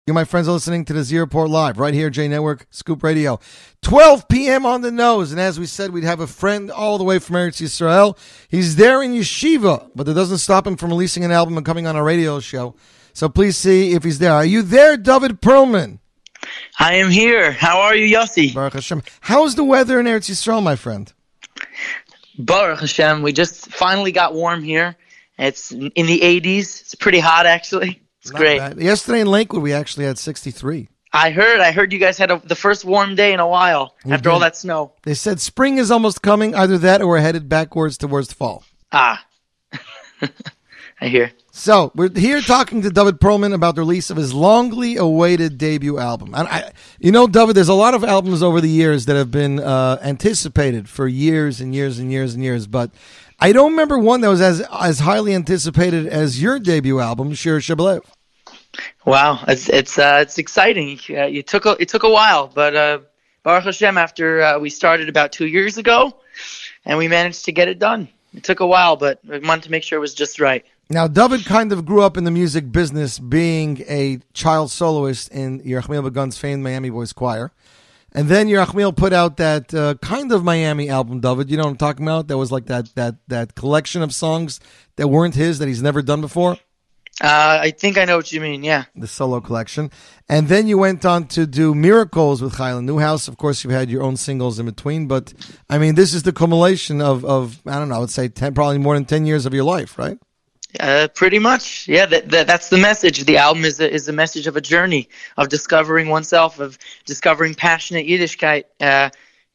You, my friends, are listening to the Z Report Live right here, J Network, Scoop Radio. 12 p.m. on the nose. And as we said, we'd have a friend all the way from Eretz Yisrael. He's there in yeshiva, but that doesn't stop him from releasing an album and coming on a radio show. So please see if he's there. Are you there, Dovid Pearlman? I am here. How are you, Yossi? Baruch Hashem. How's the weather in Eretz Yisrael, my friend? Baruch Hashem. We just finally got warm here. It's in the 80s. It's pretty hot, actually. It's Not great. bad. Yesterday in Lakewood, we actually had 63. I heard you guys had the first warm day in a while after all that snow. They said spring is almost coming, either that or we're headed backwards towards fall. I hear. So, we're here talking to Dovid Pearlman about the release of his longly awaited debut album. And Dovid, there's a lot of albums over the years that have been anticipated for years and years and years and years, but I don't remember one that was as highly anticipated as your debut album, Shira Shebalev. Wow, it's exciting. It took a while, but Baruch Hashem, after we started about 2 years ago, and we managed to get it done. It took a while, but we wanted to make sure it was just right. Now, Dovid kind of grew up in the music business, being a child soloist in Yerachmiel Begun's famed Miami Boys Choir. And then Yerachmiel put out that kind of Miami album, Dovid. You know what I'm talking about? That was like that collection of songs that weren't his, that he's never done before. I think I know what you mean, yeah. The solo collection. And then you went on to do Miracles with Chayla Newhouse. Of course, you had your own singles in between. But, I mean, this is the culmination of I don't know, I would say probably more than 10 years of your life, right? Pretty much, yeah. That's the message. The album is a message of a journey of discovering oneself, of discovering passionate Yiddishkeit.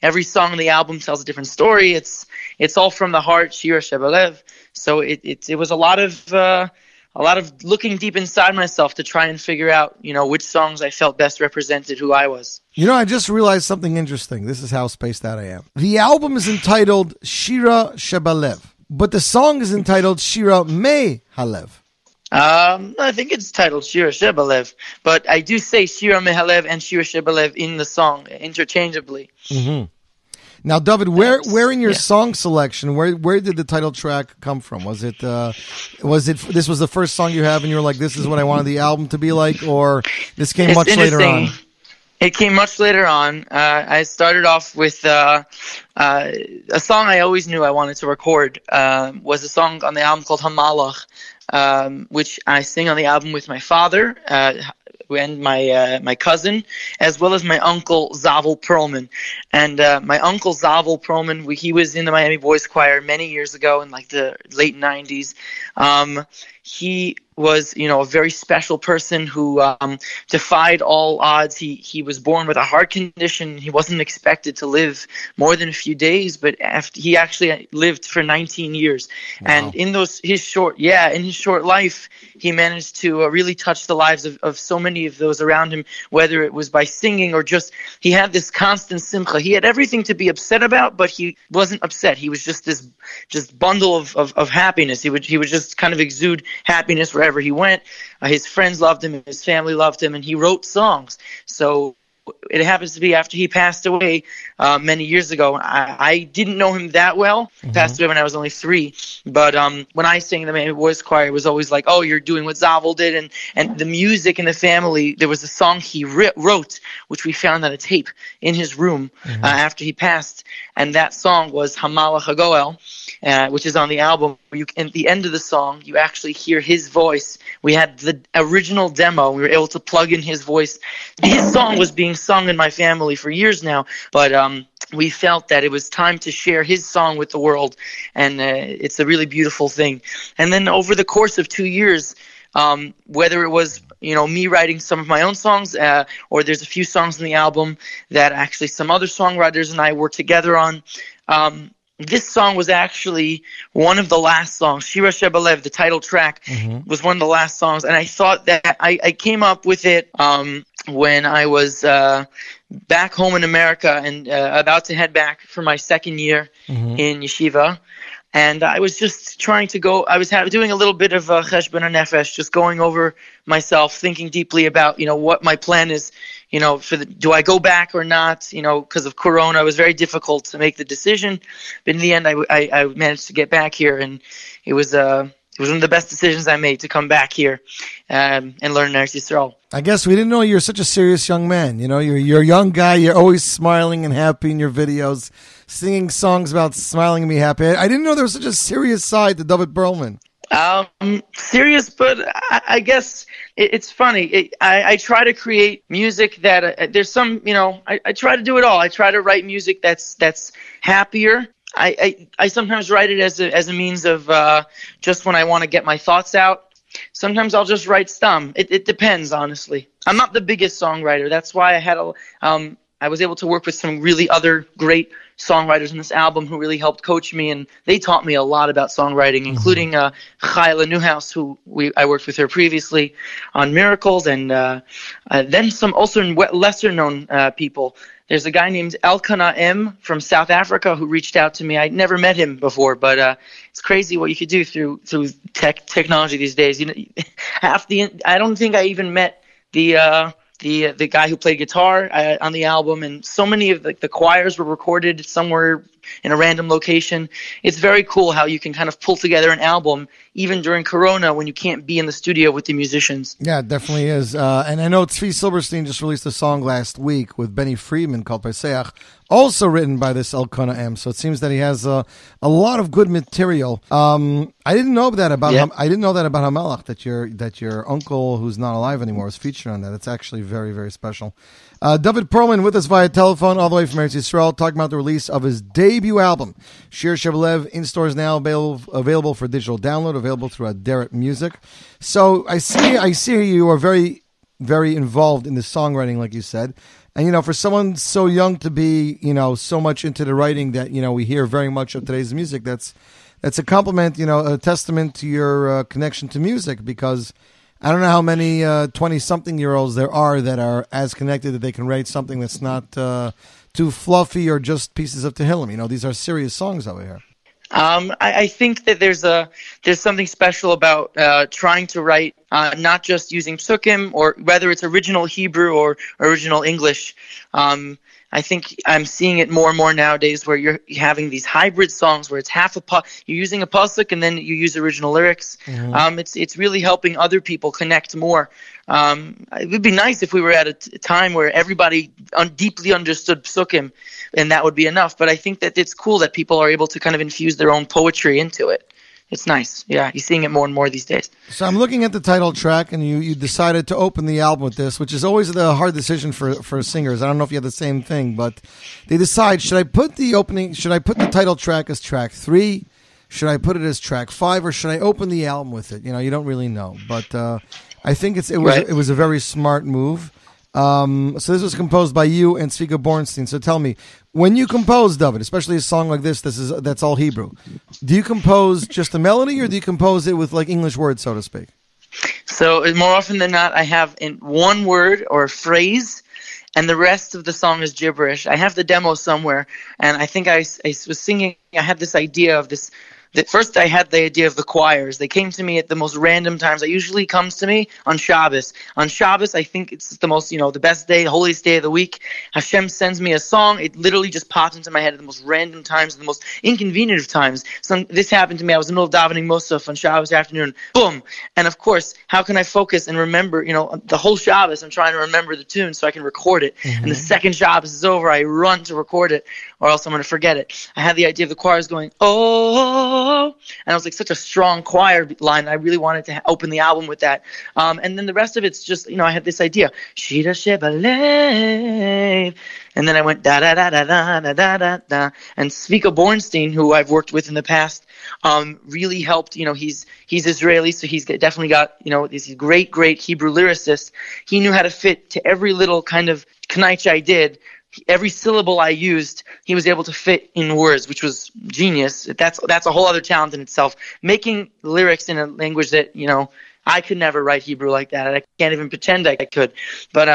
Every song on the album tells a different story. It's all from the heart, Shira Shebalev. So it was a lot of looking deep inside myself to try and figure out, which songs I felt best represented who I was. I just realized something interesting. This is how spaced out I am. The album is entitled Shira Shebalev, but the song is entitled Shira Me Halev. I think it's titled Shira Shebalev, but I do say Shira Me Halev and Shira Shebalev in the song interchangeably. Mm-hmm. Now, Dovid, where in your song selection, where did the title track come from? Was it this was the first song you have and you were like, this is what I wanted the album to be like, or this came much later on? It came much later on. I started off with a song I always knew I wanted to record. Was a song on the album called Hamalach, which I sing on the album with my father and my cousin, as well as my uncle Zavel Pearlman. And my uncle Zavel Pearlman, he was in the Miami Boys Choir many years ago in like the late 90s. He was, a very special person who defied all odds. He was born with a heart condition. He wasn't expected to live more than a few days, but he actually lived for 19 years. Wow. And in his short life, he managed to really touch the lives of so many of those around him, whether it was by singing or just, he had this constant simcha. He had everything to be upset about, but he wasn't upset. He was just this bundle of happiness. He would just kind of exude happiness wherever he went. His friends loved him, his family loved him, and he wrote songs. So it happens to be after he passed away many years ago. I didn't know him that well. He passed away when I was only 3. But when I sang in the Miami Boys Choir, it was always like, oh, you're doing what Zavel did. And the music in the family, there was a song he wrote, which we found on a tape in his room after he passed. And that song was Hamalach HaGoel, which is on the album. At the end of the song, you actually hear his voice. We had the original demo. We were able to plug in his voice. His song was being sung in my family for years now, but we felt that it was time to share his song with the world, and it's a really beautiful thing. And then over the course of 2 years, whether it was me writing some of my own songs, or there's a few songs in the album that actually some other songwriters and I were together on. This song was actually one of the last songs. Shira Shebalev, the title track, was one of the last songs. And I thought that I came up with it when I was back home in America and about to head back for my second year in yeshiva. And I was just trying to go, I was doing a little bit of cheshbon nefesh, just going over myself, thinking deeply about, what my plan is, do I go back or not? Because of Corona, it was very difficult to make the decision. But in the end, I managed to get back here, and it was it was one of the best decisions I made to come back here and learn Eretz Yisrael. I guess we didn't know you're such a serious young man. You know, you're a young guy. You're always smiling and happy in your videos, singing songs about smiling and be happy. I didn't know there was such a serious side to Dovid Pearlman. Serious, but I guess it's funny. I try to create music that there's some, I try to do it all. I try to write music that's happier. I sometimes write it as a means of just when I want to get my thoughts out. Sometimes I'll just write stum. It depends, honestly. I'm not the biggest songwriter. That's why I was able to work with some really other great songwriters in this album who really helped coach me, and they taught me a lot about songwriting, including Chayla Newhouse, who I worked with her previously on Miracles, and then some also lesser known people. There's a guy named Elkanah M. from South Africa who reached out to me. I'd never met him before, but it's crazy what you could do through technology these days. I don't think I even met the guy who played guitar on the album, and so many of the choirs were recorded somewhere in a random location. It's very cool how you can kind of pull together an album even during Corona when you can't be in the studio with the musicians. Yeah, it definitely is. And I know Tzvi Silberstein just released a song last week with Benny Friedman called Pesach, also written by this Elkanah M. So it seems that he has a lot of good material. I didn't know that about I didn't know that about Hamelach, that your uncle who's not alive anymore was featured on that. It's actually very, very special. Dovid Pearlman with us via telephone all the way from Eretz Yisrael, talking about the release of his debut album, Shira Shebalev, in stores now, available for digital download, available through Aderet Music. So I see you are very, very involved in the songwriting, like you said. And, for someone so young to be, so much into the writing that, we hear very much of today's music, that's a compliment, a testament to your connection to music, because I don't know how many 20-something-year-olds there are that are as connected that they can write something that's not too fluffy or just pieces of Tehillim. These are serious songs over here. I think that there's something special about trying to write not just using psukim, or whether it's original Hebrew or original English. I think I'm seeing it more and more nowadays, where you're having these hybrid songs where it's you're using a pasuk and then you use original lyrics. Mm-hmm. It's really helping other people connect more. It would be nice if we were at a time where everybody deeply understood psukim, and that would be enough. But I think that it's cool that people are able to kind of infuse their own poetry into it. It's nice. Yeah, you're seeing it more and more these days. So I'm looking at the title track, and you decided to open the album with this, which is always the hard decision for singers. I don't know if you have the same thing, but they decide, should I put the title track as track 3? Should I put it as track 5, or should I open the album with it? You don't really know. But I think it was a very smart move. So this was composed by you and Tzvika Bornstein. So tell me, when you compose, Dovid, especially a song like that's all Hebrew, do you compose just a melody, or do you compose it with like English words, so to speak? So more often than not, I have in one word or a phrase, and the rest of the song is gibberish. I have the demo somewhere, and I think I was singing. I had this idea of this. First, I had the idea of the choirs. They came to me at the most random times. It usually comes to me on Shabbos. On Shabbos, I think it's the most, the best day, the holiest day of the week. Hashem sends me a song. It literally just pops into my head at the most random times, the most inconvenient of times. This happened to me. I was in the middle of davening Musaf on Shabbos afternoon. Boom. And of course, how can I focus and remember, the whole Shabbos? I'm trying to remember the tune so I can record it. Mm-hmm. And the second Shabbos is over, I run to record it, or else I'm going to forget it. I had the idea of the choirs going, oh, and it was like such a strong choir line. I really wanted to open the album with that. And then the rest of it's just, I had this idea, Shira Shebalev, and then I went da da da da da da da da da. And Tzvika Bornstein, who I've worked with in the past, really helped. He's Israeli, so he's definitely got he's a great Hebrew lyricist. He knew how to fit to every little kind of knaich I did. Every syllable I used, he was able to fit in words, which was genius. That's a whole other talent in itself. Making lyrics in a language that, I could never write Hebrew like that. I can't even pretend I could. But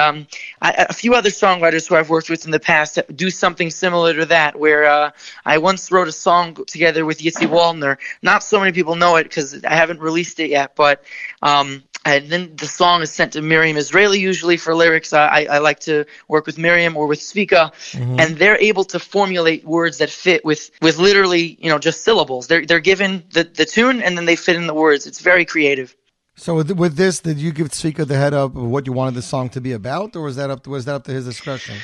a few other songwriters who I've worked with in the past do something similar to that, where I once wrote a song together with Yossi Waldner. Not so many people know it because I haven't released it yet, but I And then the song is sent to Miriam Israeli usually for lyrics. I like to work with Miriam or with Svika, and they're able to formulate words that fit with literally, just syllables. They're given the tune, and then they fit in the words. It's very creative. So with this, did you give Svika the head up of what you wanted the song to be about, or was that up to his discretion?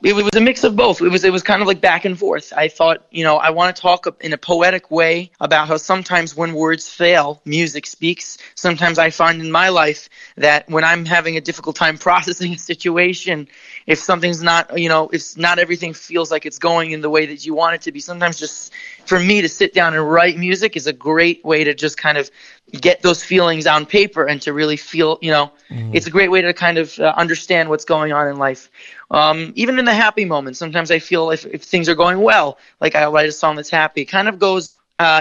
It was a mix of both. It was kind of like back and forth. I thought, I want to talk in a poetic way about how sometimes when words fail, music speaks. Sometimes I find in my life that when I'm having a difficult time processing a situation, if something's not, if not everything feels like it's going in the way that you want it to be, sometimes just for me to sit down and write music is a great way to just kind of get those feelings on paper and to really feel, it's a great way to kind of understand what's going on in life. Even in the happy moments, sometimes I feel if things are going well, like I'll write a song that's happy. It kind of goes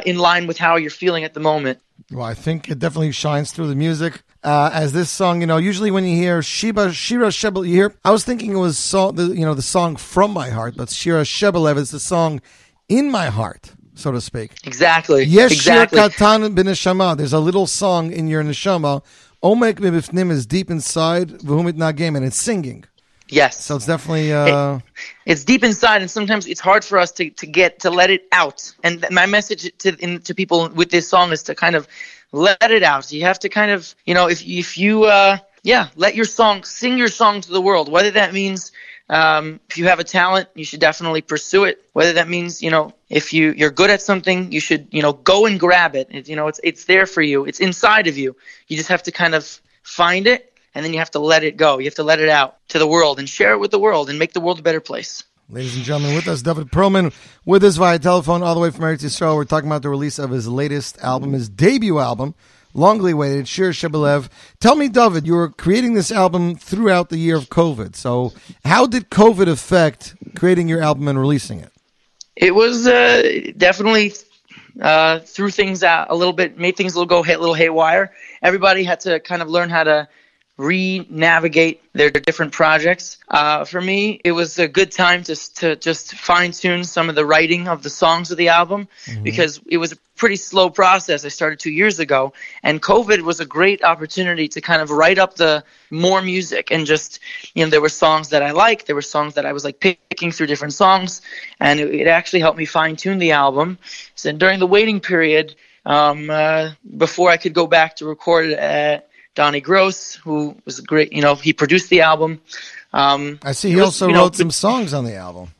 in line with how you're feeling at the moment. Well, I think it definitely shines through the music. As this song, usually when you hear Shira Shebalev, I was thinking it was the song From My Heart, but Shira Shebalev is the song In My Heart, so to speak. Exactly. Yes, exactly. Shir Katan b'neshama. There's a little song in your neshama. Omek mibifnim is deep inside, v'humit nagem, and it's singing. Yes. So it's definitely it's deep inside, and sometimes it's hard for us to let it out. And my message to people with this song is to kind of let it out. You have to kind of, if you let your song, sing your song to the world. Whether that means if you have a talent, you should definitely pursue it. Whether that means, if you're good at something, you should, go and grab it. It's there for you. It's inside of you. You just have to kind of find it. And then you have to let it go. You have to let it out to the world and share it with the world and make the world a better place. Ladies and gentlemen, with us, Dovid Pearlman, with us via telephone all the way from Eretz Yisrael. We're talking about the release of his latest album, his debut album, longly awaited, Shira Shebalev. Tell me, Dovid, you were creating this album throughout the year of COVID. So how did COVID affect creating your album and releasing it? It was definitely threw things out a little bit, made things a little haywire. Everybody had to kind of learn how to re-navigate their different projects. For me, it was a good time to just fine-tune some of the writing of the songs of the album because it was a pretty slow process. I started 2 years ago, and COVID was a great opportunity to kind of write up the more music and just, there were songs that I liked, there were songs that I was like picking through different songs, and it actually helped me fine-tune the album. So during the waiting period, before I could go back to record it, Donnie Gross, who was great, he produced the album. I see he also wrote some songs on the album.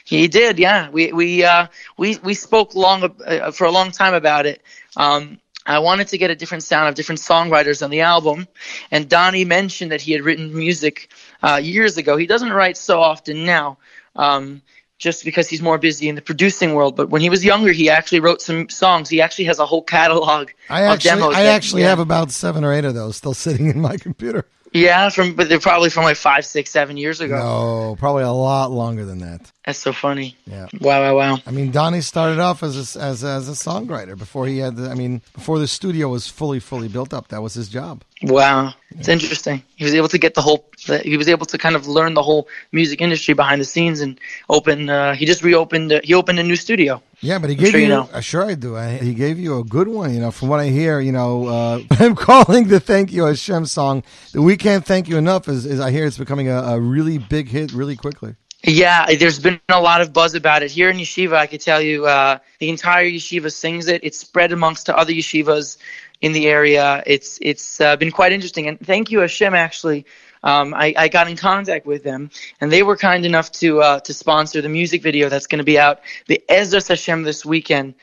He did, yeah. We spoke for a long time about it. I wanted to get a different sound of different songwriters on the album, and Donnie mentioned that he had written music years ago. He doesn't write so often now, just because he's more busy in the producing world. But when he was younger, he actually wrote some songs. He actually has a whole catalog of demos. I actually have about 7 or 8 of those still sitting in my computer. Yeah, but they're probably from like 5, 6, 7 years ago. No, probably a lot longer than that. That's so funny. Yeah. Wow. I mean, Donnie started off as a songwriter before he had before the studio was fully built up. That was his job. Wow. It's interesting. He was able to get he was able to kind of learn the whole music industry behind the scenes and open, he opened a new studio. Yeah, but he gave sure I do. He gave you a good one, from what I hear, I'm calling the Thank You Hashem song. The We Can't Thank You Enough is I hear it's becoming a really big hit really quickly. Yeah, there's been a lot of buzz about it. Here in Yeshiva, I could tell you, the entire Yeshiva sings it. It's spread amongst the other yeshivas in the area. It's been quite interesting. And Thank You Hashem, actually, I got in contact with them, and they were kind enough to sponsor the music video that's going to be out the Ezras Hashem this weekend.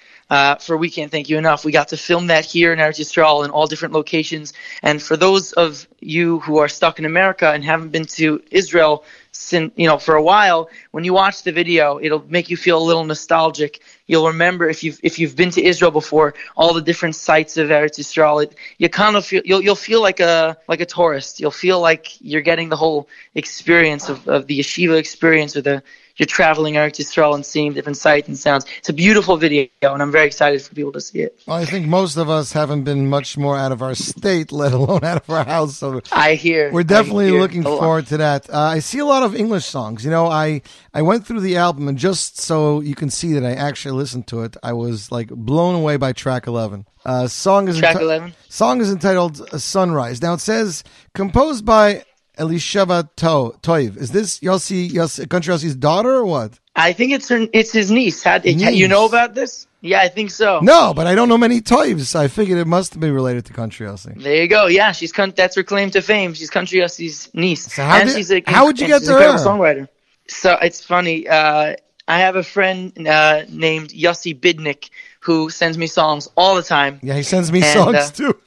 For We Can't Thank You Enough. We got to film that here in Eretz Yisrael in all different locations. And for those of you who are stuck in America and haven't been to Israel for a while, when you watch the video, it'll make you feel a little nostalgic. You'll remember if you've been to Israel before, all the different sites of Eretz Yisrael. You kind of feel you'll feel like a tourist. You'll feel like you're getting the whole experience of the yeshiva experience, or you're traveling Eretz Yisrael and seeing different sights and sounds. It's a beautiful video, and I'm very excited for people to see it. Well, I think most of us haven't been much more out of our state, let alone out of our house. So we're definitely looking forward to that. I see a lot of English songs. I went through the album, and just so you can see that I actually listened to it, I was like blown away by track 11. Song is Track 11? Song is entitled Sunrise. Now it says, composed by Elisheva Toiv. Is this Country Yossi's daughter or what? I think it's his niece. You know about this? Yeah, I think so. No, but I don't know many Toivs. I figured it must be related to Country Yossi. There you go. Yeah, that's her claim to fame. She's Country Yossi's niece. So how would you get to her? Songwriter. So it's funny. I have a friend named Yossi Bidnick who sends me songs all the time. Yeah, he sends me songs too.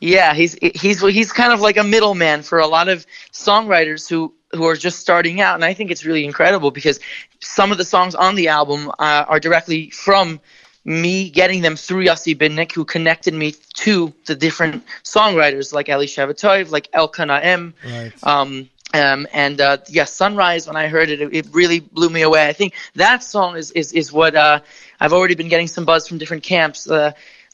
Yeah, he's kind of like a middleman for a lot of songwriters who are just starting out, and I think it's really incredible because some of the songs on the album are directly from me getting them through Yossi Bidnick, who connected me to the different songwriters like Eli Shavatoiv, like Elkanah M. Right. Sunrise, when I heard it, it really blew me away. I think that song is what I've already been getting some buzz from different camps,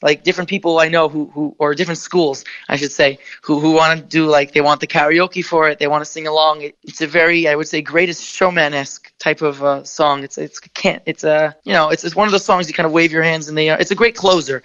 like different people I know who or different schools, I should say, who want to do, like, they want the karaoke for it, they want to sing along. It's a very, I would say, Greatest Showman-esque type of song. It's one of those songs you kind of wave your hands in the air. It's a great closer.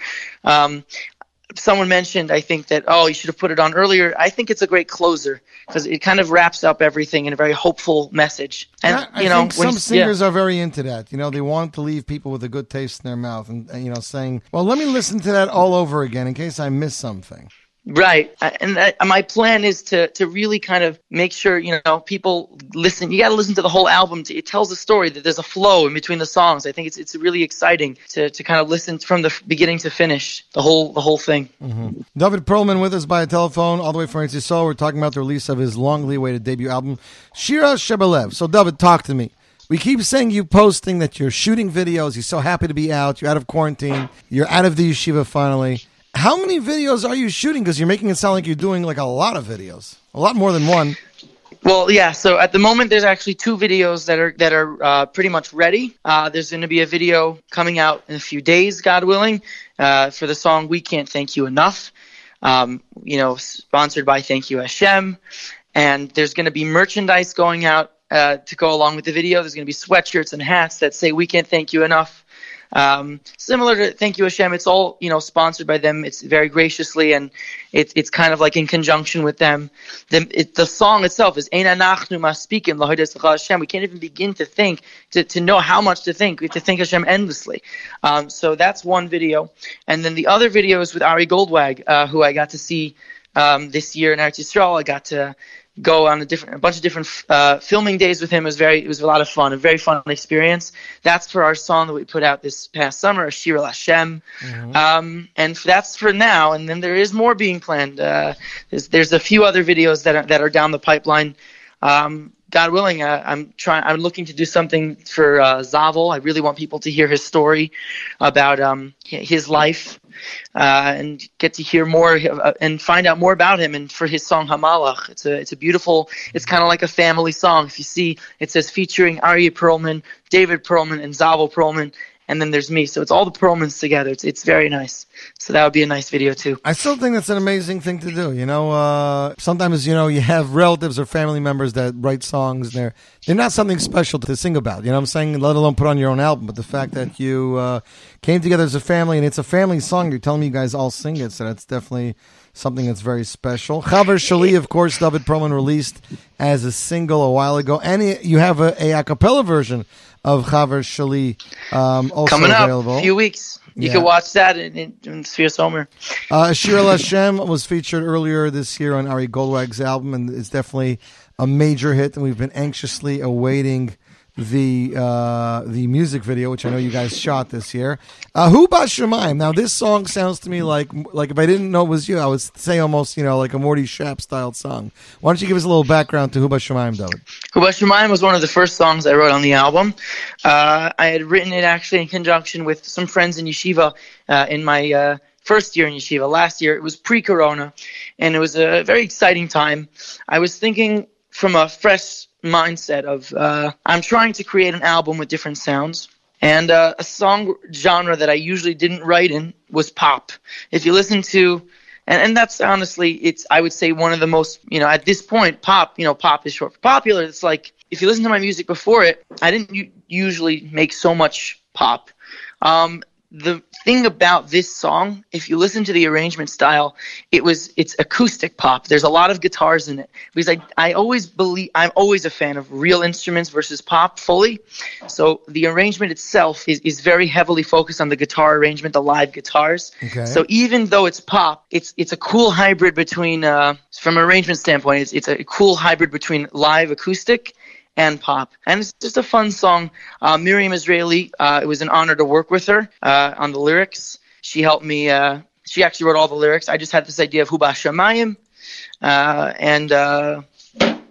Someone mentioned, I think, that, you should have put it on earlier. I think it's a great closer because it kind of wraps up everything in a very hopeful message. And I think some singers are very into that. They want to leave people with a good taste in their mouth and saying, well, let me listen to that all over again in case I miss something. Right. And my plan is to really kind of make sure, people listen. You got to listen to the whole album. It tells a story, that there's a flow in between the songs. I think it's really exciting to kind of listen from the beginning to finish, the whole thing. Mm-hmm. Dovid Pearlman with us by telephone all the way from Eretz Yisrael. We're talking about the release of his longly awaited debut album, Shira Shebalev. So, Dovid, talk to me. We keep saying you posting that you're shooting videos. You're so happy to be out. You're out of quarantine. You're out of the yeshiva finally. How many videos are you shooting? Because you're making it sound like you're doing like a lot of videos, a lot more than one. Well, yeah. So at the moment, there's actually 2 videos that are pretty much ready. There's going to be a video coming out in a few days, God willing, for the song "We Can't Thank You Enough." Sponsored by Thank You Hashem, and there's going to be merchandise going out to go along with the video. There's going to be sweatshirts and hats that say "We Can't Thank You Enough." Similar to Thank You Hashem, it's all sponsored by them. It's very graciously, and it's kind of like in conjunction with them. The song itself is Ein Anachnu Maspikim Lahodas L'cha Hashem. We can't even begin to think to know how much to think. We have to thank Hashem endlessly. So that's one video, and then the other video is with Ari Goldwag, who I got to see this year in Eretz Yisrael. I got to go on a bunch of different filming days with him. It was a lot of fun, a very fun experience. That's for our song that we put out this past summer, Shira Lashem. Mm-hmm. And that's for now. And then there is more being planned. There's a few other videos that are down the pipeline. God willing, I'm looking to do something for Zavel. I really want people to hear his story about his life. And get to hear more and find out more about him, and for his song Hamalach. It's a beautiful, it's kind of like a family song. If you see, it says featuring Aryeh Pearlman, Dovid Pearlman, and Zavel Pearlman, and then there's me. So it's all the Pearlmans together. It's very nice. So that would be a nice video too. I still think that's an amazing thing to do. Sometimes you have relatives or family members that write songs. They're not something special to sing about. You know what I'm saying? Let alone put on your own album. But the fact that you came together as a family and it's a family song, you're telling me you guys all sing it. So that's definitely something that's very special. Chaver Shali, of course, Dovid Pearlman released as a single a while ago, and you have a cappella version of Chaver Shali also coming up available. In a few weeks. You can watch that in Sphere Somer. Shira Lashem was featured earlier this year on Ari Goldwag's album, and it's definitely a major hit, and we've been anxiously awaiting the music video, which I know you guys shot this year. Hu Bashamayim. Now, this song sounds to me like if I didn't know it was you, I would say almost like a Morty Shap styled song. Why don't you give us a little background to Hu Bashamayim, David? Hu Bashamayim was one of the first songs I wrote on the album. I had written it actually in conjunction with some friends in yeshiva in my first year in yeshiva. Last year, it was pre-corona, and it was a very exciting time. I was thinking from a fresh mindset of I'm trying to create an album with different sounds, and a song genre that I usually didn't write in was pop. If you listen to, and that's honestly, it's, I would say, one of the most, at this point, pop is short for popular. It's like, if you listen to my music before it, I didn't usually make so much pop. The thing about this song, if you listen to the arrangement style, it's acoustic pop. There's a lot of guitars in it. Because I always believe, I'm always a fan of real instruments versus pop fully. So the arrangement itself is very heavily focused on the guitar arrangement, the live guitars. Okay. So even though it's pop, it's a cool hybrid between, from an arrangement standpoint, it's a cool hybrid between live acoustic and pop. And it's just a fun song. Miriam Israeli, it was an honor to work with her on the lyrics. She helped me. She actually wrote all the lyrics. I just had this idea of Hu B'Shamayim, and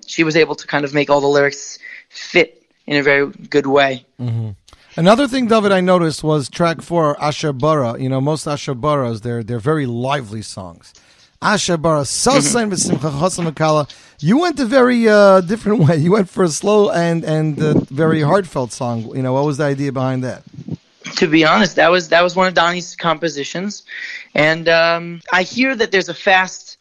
she was able to kind of make all the lyrics fit in a very good way. Mm-hmm. Another thing, David, I noticed was track 4, Asher Bara. You know, most Asher Baras, they're very lively songs. Asher Bara, Sosain V'Simcha Chosam Akala. You went a very different way. You went for a slow and very heartfelt song. You know, what was the idea behind that? To be honest, that was one of Donnie's compositions, and I hear that there's a fast.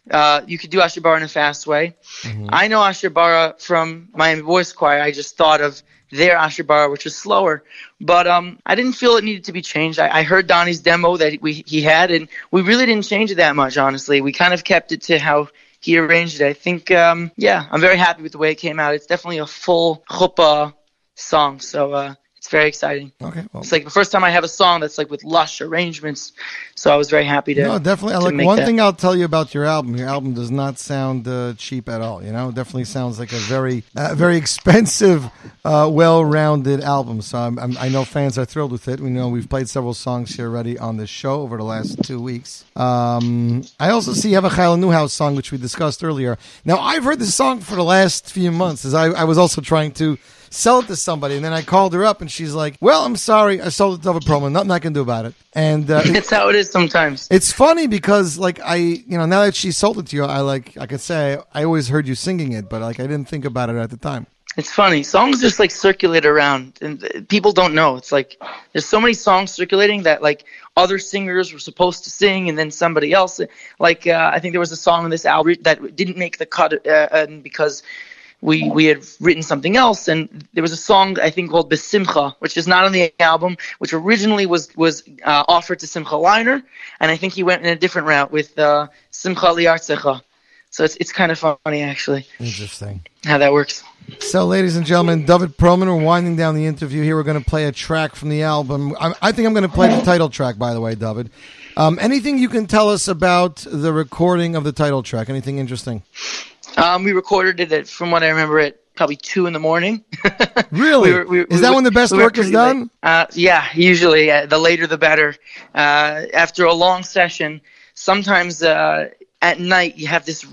You could do Asher Bara in a fast way. Mm-hmm. I know Asher Bara from Miami Boys Choir. I just thought of their Asher Bara, which is slower, but I didn't feel it needed to be changed. I heard Donnie's demo that he had, and we really didn't change it that much. Honestly, we kind of kept it to how he arranged it. I think, I'm very happy with the way it came out. It's definitely a full chuppah song, so it's very exciting. Okay, well, it's like the first time I have a song that's like with lush arrangements, so I was very happy to. No, definitely. Like one thing I'll tell you about your album. Your album does not sound cheap at all. You know, it definitely sounds like a very expensive, well-rounded album. So I know fans are thrilled with it. We know we've played several songs here already on this show over the last 2 weeks. I also see you have a Chayil Newhouse song, which we discussed earlier. Now I've heard this song for the last few months, as I was also trying to sell it to somebody, and then I called her up, and she's like, "Well, I'm sorry, I sold it to Dovid Pearlman. Nothing I can do about it." And it's how it is sometimes. It's funny because, like, now that she sold it to you, I could say I always heard you singing it, but like I didn't think about it at the time. It's funny. Songs just like circulate around, and people don't know. It's like there's so many songs circulating that like other singers were supposed to sing, and then somebody else. Like I think there was a song on this album that didn't make the cut because we had written something else, and there was a song I think called Besimcha, which is not on the album, which originally was offered to Simcha Leiner, and I think he went in a different route with Simcha Liartzecha. So it's kind of funny, actually. Interesting how that works. So, ladies and gentlemen, Dovid Pearlman, we're winding down the interview here. We're going to play a track from the album. I think I'm going to play the title track, by the way, Dovid. Anything you can tell us about the recording of the title track? Anything interesting? We recorded it, from what I remember, at probably 2 in the morning. Really? Is that when the best work is done? Yeah, usually. The later, the better. After a long session, sometimes at night you have this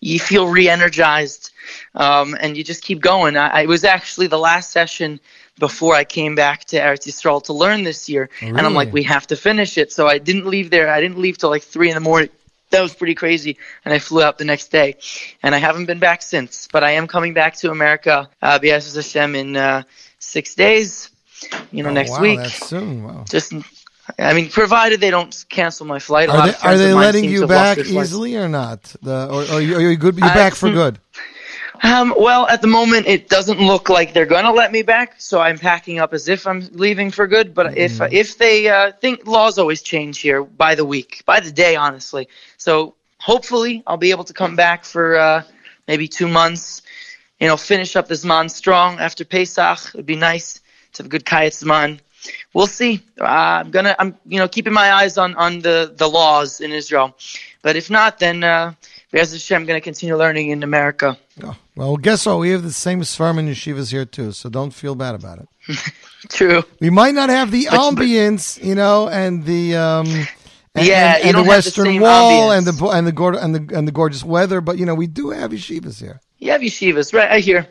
you feel re-energized, and you just keep going. I was actually the last session before I came back to Eretz Yisrael to learn this year. Really? And I'm like, we have to finish it. So I didn't leave there. I didn't leave till like 3 in the morning. That was pretty crazy, and I flew out the next day, and I haven't been back since. But I am coming back to America, B'Yasuz Hashem, in 6 days. Next week. That's soon. Wow. Provided they don't cancel my flight. Are they letting you back easily or not? Or are you good? You're back for good. Well, at the moment, it doesn't look like they're going to let me back, so I'm packing up as if I'm leaving for good. But if they think laws always change here by the week, by the day, honestly. So hopefully I'll be able to come back for maybe 2 months, finish up this Zman strong after Pesach. It'd be nice to have a good Kayat Zman. We'll see. I'm keeping my eyes on the laws in Israel. But if not, then B'Yasuz Hashem, I'm going to continue learning in America. Oh, well, guess what? We have the same Sfarim and yeshivas here too, so don't feel bad about it. True. We might not have the ambience, and the and the Western Wall ambience. and the gorgeous weather, but we do have yeshivas here. You have yeshivas, right? I hear.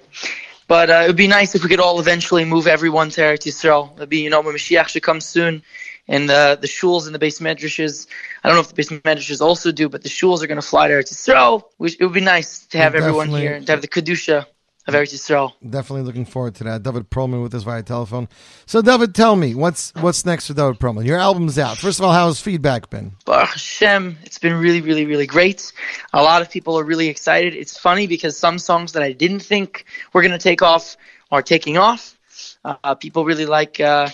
But it would be nice if we could all eventually move everyone to Eretz Yisrael. It'd be, when Mashiach should come soon, and the shuls and the base medrashes. I don't know if the base medrashes also do, but the shuls are going to fly to Eretz Yisrael. It would be nice to have everyone here and to have the kedusha of Eretz Yisrael. Definitely looking forward to that. Dovid Pearlman with us via telephone. So, Dovid, tell me, what's next for Dovid Pearlman? Your album's out. First of all, how has feedback been? Baruch Hashem, it's been really, really, really great. A lot of people are really excited. It's funny because some songs that I didn't think were going to take off are taking off. People really like a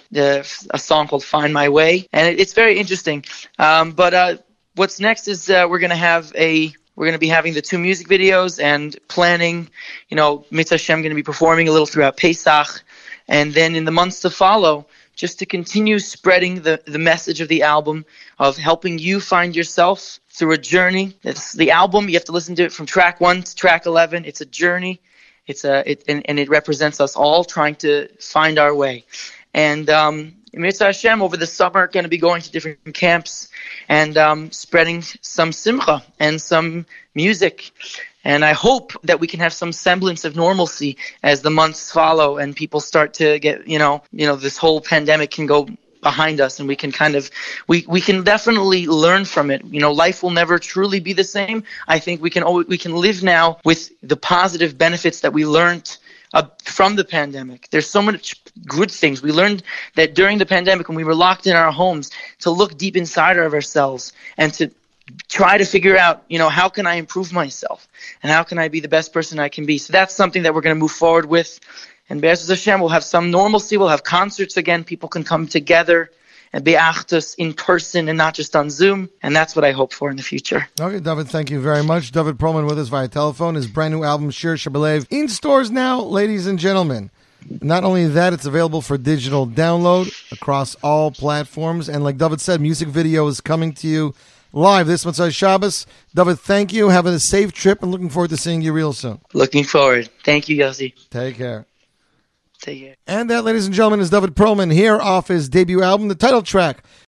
song called "Find My Way," and it's very interesting. But what's next is we're going to be having the 2 music videos and planning. Mitzvah Hashem going to be performing a little throughout Pesach, and then in the months to follow, just to continue spreading the message of the album, of helping you find yourself through a journey. It's the album, you have to listen to it from track 1 to track 11. It's a journey. And it represents us all trying to find our way. And Mitzvah Hashem, over the summer, going to be going to different camps and spreading some simcha and some music. And I hope that we can have some semblance of normalcy as the months follow and people start to get, this whole pandemic can go behind us, and we can we can definitely learn from it. Life will never truly be the same. I think we can live now with the positive benefits that we learned from the pandemic. There's so much good things. We learned that during the pandemic, when we were locked in our homes, to look deep inside of ourselves and to try to figure out, how can I improve myself and how can I be the best person I can be. So that's something that we're going to move forward with. And Be'ez Hashem, we'll have some normalcy. We'll have concerts again. People can come together and be achdus in person and not just on Zoom. And that's what I hope for in the future. Okay, Dovid, thank you very much. Dovid Pearlman with us via telephone. His brand new album, Shira Shebalev, in stores now, ladies and gentlemen. Not only that, it's available for digital download across all platforms. And like Dovid said, music video is coming to you live this Motzei Shabbos. Dovid, thank you. Have a safe trip and looking forward to seeing you real soon. Looking forward. Thank you, Yossi. Take care. Take care. And that, ladies and gentlemen, is Dovid Pearlman here off his debut album, the title track,